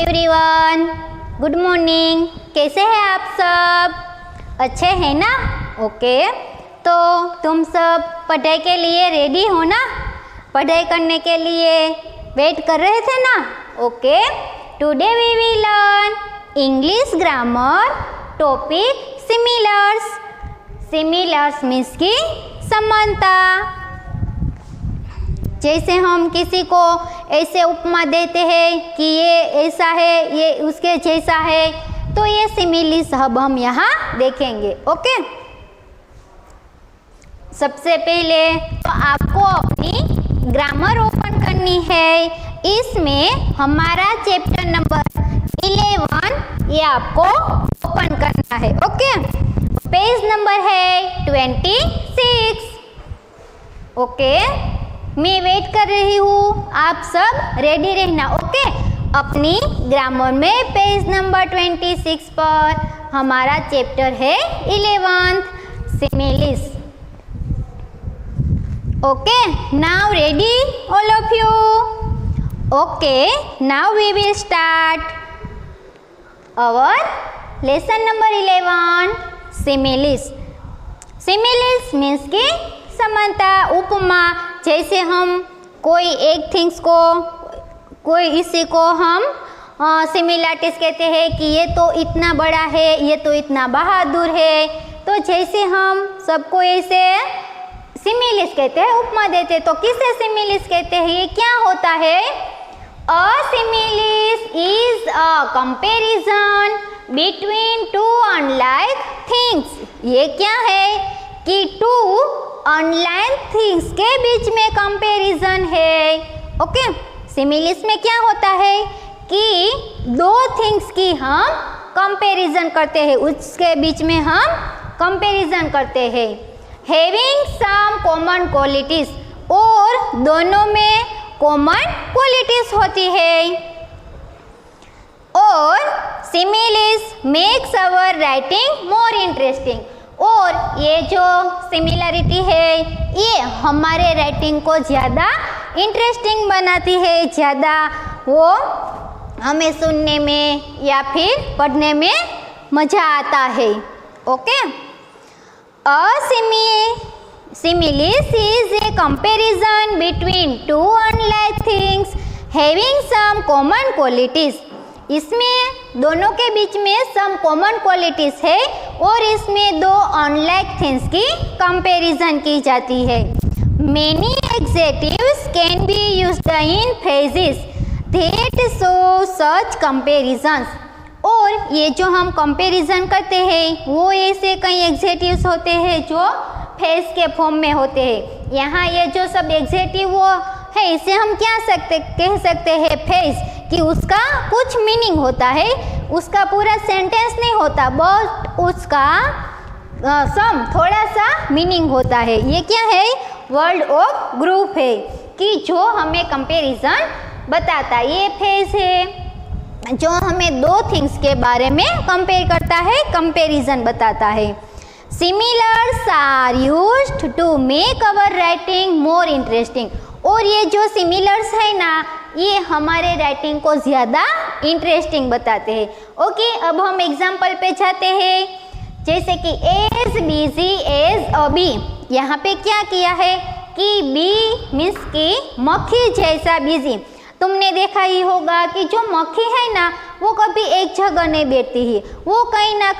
Everyone, good morning. कैसे हैं आप सब? अच्छे हैं ना? ओके, तो तुम सब पढ़ाई के लिए रेडी हो ना? पढ़ाई करने के लिए वेट कर रहे थे ना? Okay, today we will learn English grammar topic similes. Similes means की समानता। जैसे हम किसी को ऐसे उपमा देते हैं कि ये ऐसा है, ये उसके जैसा है, तो ये सिमिलीस अब हम यहाँ देखेंगे। ओके, सबसे पहले तो आपको अपनी ग्रामर ओपन करनी है। इसमें हमारा चैप्टर नंबर 11 ये आपको ओपन करना है। ओके, पेज नंबर है 26। ओके, मैं वेट कर रही हूँ, आप सब रेडी रहना। ओके, अपनी ग्रामर में पेज नंबर 26 पर हमारा चैप्टर है 11 similes. Okay, now ready all of you? Okay, now we will start our lesson number 11 similes. Similes means की समानता, उपमा। जैसे हम कोई एक थिंग्स को, कोई इसी को हम सिमिलरिटीज कहते हैं कि ये तो इतना बड़ा है, ये तो इतना बहादुर है। तो जैसे हम सबको ऐसे सिमिलिस कहते हैं, उपमा देते हैं, तो किसे सिमिलिस कहते हैं? ये क्या होता है? A similes is a comparison between two unlike things. ये क्या है कि टू अनलाइक थिंग्स के बीच में कंपैरिजन है। ओके, सिमिलिस में क्या होता है कि दो थिंग्स की हम कंपैरिजन करते हैं, उसके बीच में हम कंपैरिजन करते हैं। हैविंग सम कॉमन क्वालिटीज, और दोनों में कॉमन क्वालिटीज होती है। और similes makes our writing more interesting, और ये जो सिमिलरिटी है ये हमारे राइटिंग को ज़्यादा इंटरेस्टिंग बनाती है, ज़्यादा वो हमें सुनने में या फिर पढ़ने में मज़ा आता है। Okay, similes is a comparison between two unlike things having some common qualities. इसमें दोनों के बीच में सम कॉमन क्वालिटीज है और इसमें दो अनलाइक थिंग्स की कंपैरिजन की जाती है। Many adjectives can be used in phrases that show such comparisons. और ये जो हम कंपैरिजन करते हैं वो ऐसे कई एडजेक्टिव्स होते हैं जो फ्रेज के फॉर्म में होते हैं। यहाँ ये जो सब एडजेक्टिव वो है, इसे हम क्या कह सकते हैं? फ्रेज, कि उसका कुछ मीनिंग होता है, उसका पूरा सेंटेंस नहीं होता, बट उसका सम थोड़ा सा मीनिंग होता है। ये क्या है? वर्ड ऑफ ग्रुप है कि जो हमें कंपैरिजन बताता है। ये फ्रेज है जो हमें दो थिंग्स के बारे में कंपेयर करता है, कंपैरिजन बताता है। Similes are used to make our writing more interesting, और ये जो सिमिलर्स है ना, ये हमारे राइटिंग को ज़्यादा इंटरेस्टिंग बताते हैं। ओके, अब हम एग्जाम्पल पे जाते हैं। जैसे कि as busy as a bee, यहाँ पे क्या किया है कि बी मीन्स की मक्खी जैसा बिजी। तुमने देखा ही होगा कि जो मक्खी है ना, वो कभी एक जगह नहीं बैठती है, वो कहीं ना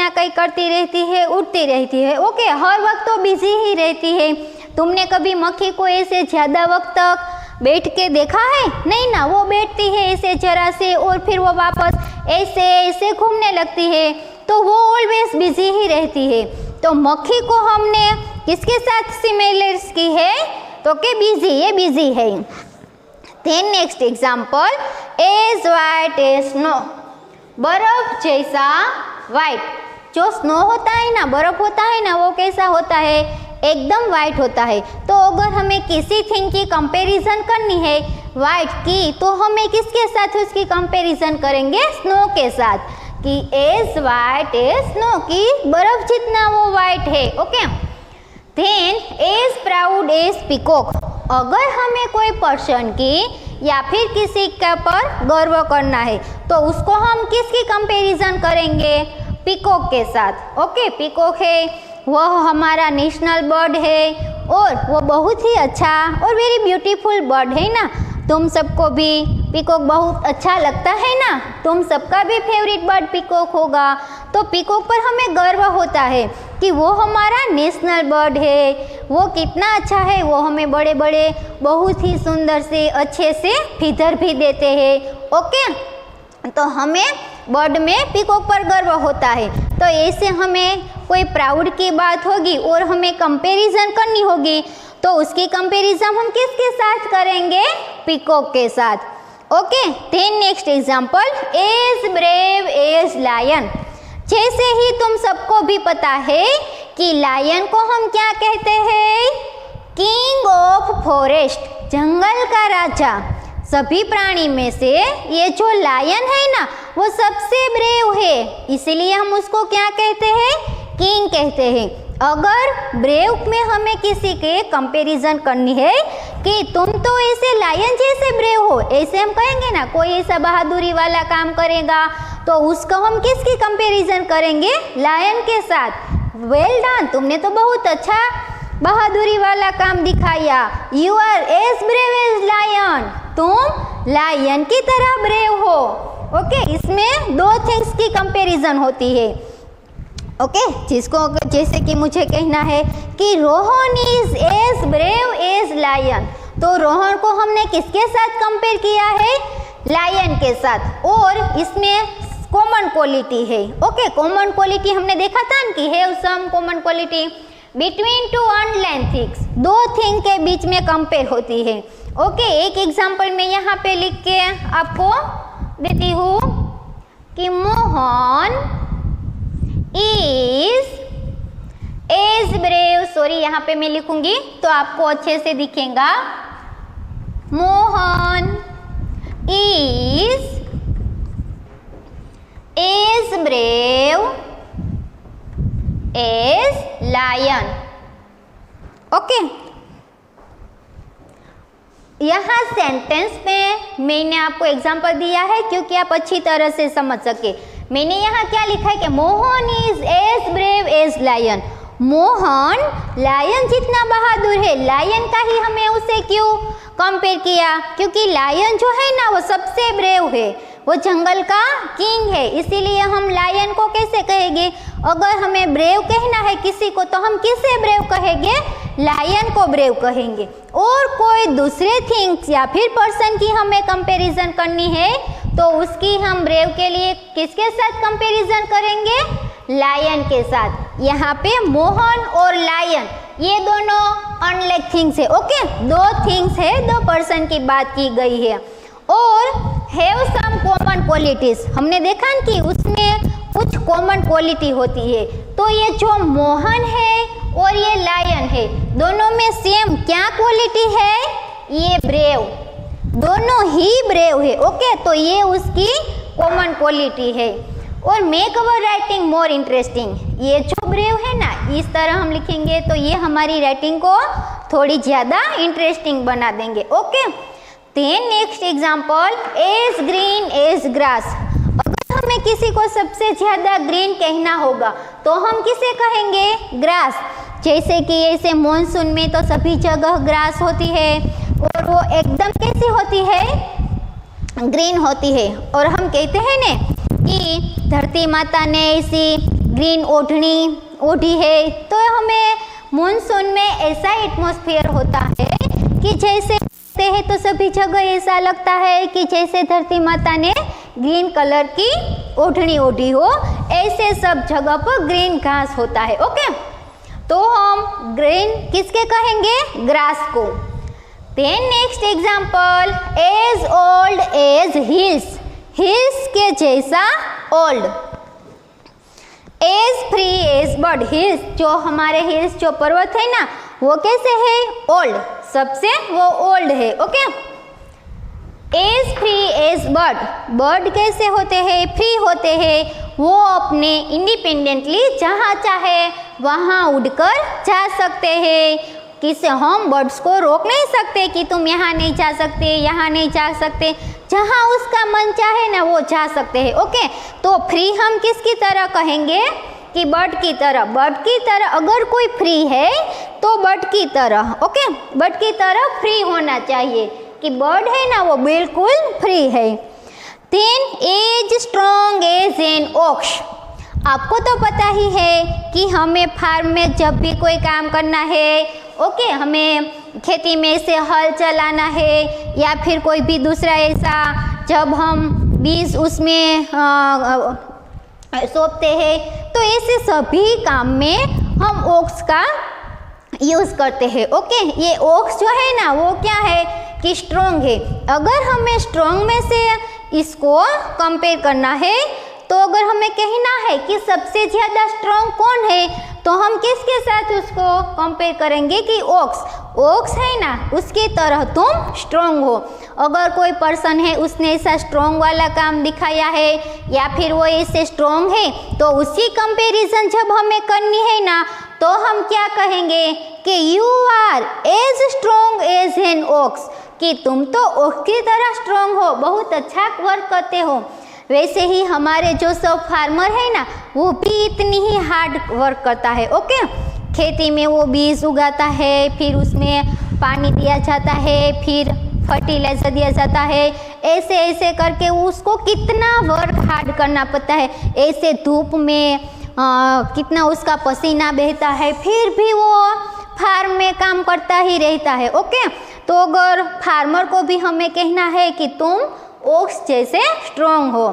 कहीं करती रहती है, उड़ती रहती है। ओके, हर वक्त तो बिजी ही रहती है। तुमने कभी मक्खी को ऐसे ज़्यादा वक्त तक बैठ के देखा है? नहीं ना, वो बैठती है ऐसे जरा से और फिर वो वापस ऐसे घूमने लगती है, तो वो ऑलवेज बिजी ही रहती है। तो मक्खी को हमने किसके साथ सिमिलर्स की है? तो कि बिजी, ये बिजी है। Then next example, as white as snow, बर्फ जैसा वाइट। जो स्नो होता है ना, बर्फ होता है ना, वो कैसा होता है? एकदम वाइट होता है। तो अगर हमें किसी थिंग की कंपैरिजन करनी है वाइट की, तो हमें किसके साथ उसकी कंपैरिजन करेंगे? स्नो के साथ, कि एज वाइट एज स्नो, की बर्फ जितना वो वाइट है। Okay, then as proud as peacock, अगर हमें कोई पर्सन की या फिर किसी के पर गर्व करना है तो उसको हम किसकी कंपैरिजन करेंगे? पीकॉक के साथ। ओके, पीकॉक है वह हमारा नेशनल बर्ड है और वो बहुत ही अच्छा और वेरी ब्यूटीफुल बर्ड है ना। तुम सबको भी पीकॉक बहुत अच्छा लगता है ना। तुम सबका भी फेवरेट बर्ड पीकॉक होगा। तो पीकॉक पर हमें गर्व होता है कि वो हमारा नेशनल बर्ड है, वो कितना अच्छा है, वो हमें बड़े बड़े बहुत ही सुंदर से अच्छे से फीदर भी देते हैं। ओके, तो हमें बर्ड में पीकॉक पर गर्व होता है। तो ऐसे हमें कोई प्राउड की बात होगी और हमें कंपैरिजन करनी होगी तो उसकी कंपैरिजन हम किसके साथ करेंगे? पीकॉक के साथ। Okay, then next example, as brave as lion. जैसे ही तुम सबको भी पता है कि लायन को हम क्या कहते हैं? किंग ऑफ फॉरेस्ट, जंगल का राजा। सभी प्राणी में से ये जो लायन है ना वो सबसे ब्रेव है, इसलिए हम उसको क्या कहते हैं? किंग कहते हैं। अगर ब्रेव में हमें किसी के कंपैरिजन करनी है कि तुम तो ऐसे लायन जैसे ब्रेव हो, ऐसे हम कहेंगे ना, कोई ऐसा बहादुरी वाला काम करेगा तो उसको हम किसकी कंपैरिजन करेंगे? लायन के साथ। वेल डन, तुमने तो बहुत अच्छा बहादुरी वाला काम दिखाया। You are as brave as lion, तुम लायन की तरह ब्रेव हो। ओके, इसमें दो थिंग्स की कंपैरिजन होती है। ओके, जिसको जैसे कि मुझे कहना है कि Rohan is as brave as lion, तो रोहन को हमने किसके साथ कंपेयर किया है? लायन के साथ। और इसमें कॉमन क्वालिटी है। ओके, कॉमन क्वालिटी हमने देखा था कि है some common quality between two unlike things, दो थिंग के बीच में कंपेयर होती है। ओके, एक एग्जांपल मैं यहाँ पे लिख के आपको देती हूँ कि Mohan is as brave, sorry यहाँ पे मैं लिखूंगी तो आपको अच्छे से दिखेगा। Mohan is as brave as lion. Okay, यहाँ सेंटेंस में मैंने आपको एग्जांपल दिया है क्योंकि आप अच्छी तरह से समझ सके। मैंने यहाँ क्या लिखा है कि Mohan is as brave as lion. Mohan lion जितना बहादुर है, लायन का ही हमें उसे क्यों कंपेयर किया? क्योंकि लायन जो है ना वो सबसे ब्रेव है, वो जंगल का किंग है, इसीलिए हम लायन को कैसे कहेंगे? अगर हमें ब्रेव कहना है किसी को तो हम किसे ब्रेव कहेंगे? लायन को ब्रेव कहेंगे। और कोई दूसरे थिंग्स या फिर पर्सन की हमें कंपैरिजन करनी है तो उसकी हम ब्रेव के लिए किसके साथ कंपैरिजन करेंगे? लायन के साथ। यहाँ पे मोहन और लायन ये दोनों अनलाइक थिंग्स है। ओके, दो थिंग्स है, दो पर्सन की बात की गई है। और हैव सम कॉमन क्वालिटीज, हमने देखा कि उसमें कुछ कॉमन क्वालिटी होती है। तो ये जो मोहन है और ये लायन है, दोनों में सेम क्या क्वालिटी है? ये ब्रेव, दोनों ही ब्रेव है। ओके, तो ये उसकी कॉमन क्वालिटी है। और make our writing more interesting, ये जो ब्रेव है ना इस तरह हम लिखेंगे तो ये हमारी राइटिंग को थोड़ी ज़्यादा इंटरेस्टिंग बना देंगे। Okay, then next example, as green as grass. अगर हमें किसी को सबसे ज़्यादा ग्रीन कहना होगा तो हम किसे कहेंगे? ग्रास। जैसे कि ऐसे मॉनसून में तो सभी जगह ग्रास होती है और वो एकदम कैसी होती है? ग्रीन होती है। और हम कहते हैं ना कि धरती माता ने ऐसी ग्रीन ओढ़नी ओढ़ी है, तो हमें मॉनसून में ऐसा एटमॉस्फेयर होता है कि जैसे है तो सभी जगह ऐसा लगता है कि जैसे धरती माता ने ग्रीन कलर की ओढ़नी ओढ़ी हो, ऐसे सब जगह पर ग्रीन घास होता है। ओके, तो हम ग्रीन किसके कहेंगे? ग्रास को। Then next example, as old as hills, hills के जैसा old. As free as bird, hills जो हमारे हिल्स जो पर्वत है ना वो कैसे है? ओल्ड, सबसे वो ओल्ड है। Okay, as free as bird, bird कैसे होते हैं? फ्री होते हैं, वो अपने इंडिपेंडेंटली जहाँ चाहे वहाँ उड़कर जा सकते हैं। किसे हम बर्ड्स को रोक नहीं सकते कि तुम यहाँ नहीं जा सकते, यहाँ नहीं जा सकते, जहाँ उसका मन चाहे ना वो जा सकते हैं। ओके, तो फ्री हम किसकी तरह कहेंगे कि बर्ड की तरह। बर्ड की तरह अगर कोई फ्री है तो बर्ड की तरह, ओके, बर्ड की तरह फ्री होना चाहिए कि बर्ड है ना वो बिल्कुल फ्री है। Then as strong as an ox. आपको तो पता ही है कि हमें फार्म में जब भी कोई काम करना है, ओके, हमें खेती में से हल चलाना है या फिर कोई भी दूसरा ऐसा जब हम बीज उसमें सौंपते हैं, तो ऐसे सभी काम में हम ओक्स का यूज़ करते हैं। ओके, ये ओक्स जो है ना वो क्या है कि स्ट्रॉन्ग है। अगर हमें स्ट्रॉन्ग में से इसको कंपेयर करना है तो अगर हमें कहना है कि सबसे ज़्यादा स्ट्रॉन्ग कौन है तो हम किसके साथ उसको कंपेयर करेंगे कि ओक्स है ना उसकी तरह तुम स्ट्रॉन्ग हो। अगर कोई पर्सन है उसने ऐसा स्ट्रॉन्ग वाला काम दिखाया है या फिर वो ऐसे स्ट्रॉन्ग है तो उसी कंपैरिजन जब हमें करनी है ना तो हम क्या कहेंगे कि you are as strong as an ox, कि तुम तो ओक्स की तरह स्ट्रॉन्ग हो, बहुत अच्छा वर्क करते हो। वैसे ही हमारे जो सब फार्मर है ना वो भी इतनी ही हार्ड वर्क करता है। ओके, खेती में वो बीज उगाता है, फिर उसमें पानी दिया जाता है, फिर फर्टिलाइजर दिया जाता है, ऐसे ऐसे करके उसको कितना वर्क हार्ड करना पड़ता है। ऐसे धूप में कितना उसका पसीना बहता है, फिर भी वो फार्म में काम करता ही रहता है। ओके, तो अगर फार्मर को भी हमें कहना है कि तुम ओक्स जैसे स्ट्रॉन्ग हो।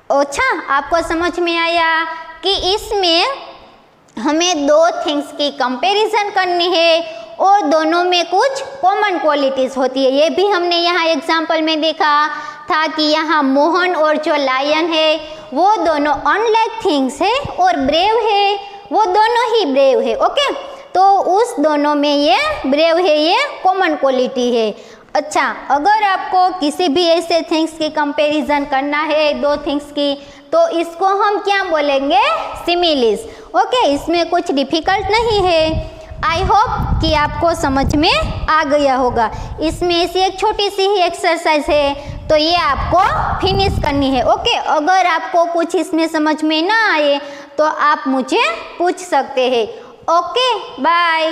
अच्छा, आपको समझ में आया कि इसमें हमें दो थिंग्स की कंपैरिजन करनी है और दोनों में कुछ कॉमन क्वालिटीज़ होती है। ये भी हमने यहाँ एग्जाम्पल में देखा था कि यहाँ मोहन और जो लायन है वो दोनों अनलाइक थिंग्स है और ब्रेव है वो दोनों ही ब्रेव है। ओके, तो उस दोनों में ये ब्रेव है, ये कॉमन क्वालिटी है। अच्छा, अगर आपको किसी भी ऐसे थिंग्स की कंपैरिजन करना है दो थिंग्स की तो इसको हम क्या बोलेंगे, सिमिलीज। ओके, इसमें कुछ डिफिकल्ट नहीं है। आई होप कि आपको समझ में आ गया होगा। इसमें से एक छोटी सी ही एक्सरसाइज है तो ये आपको फिनिश करनी है। ओके, अगर आपको कुछ इसमें समझ में ना आए तो आप मुझे पूछ सकते हैं। Okay, bye.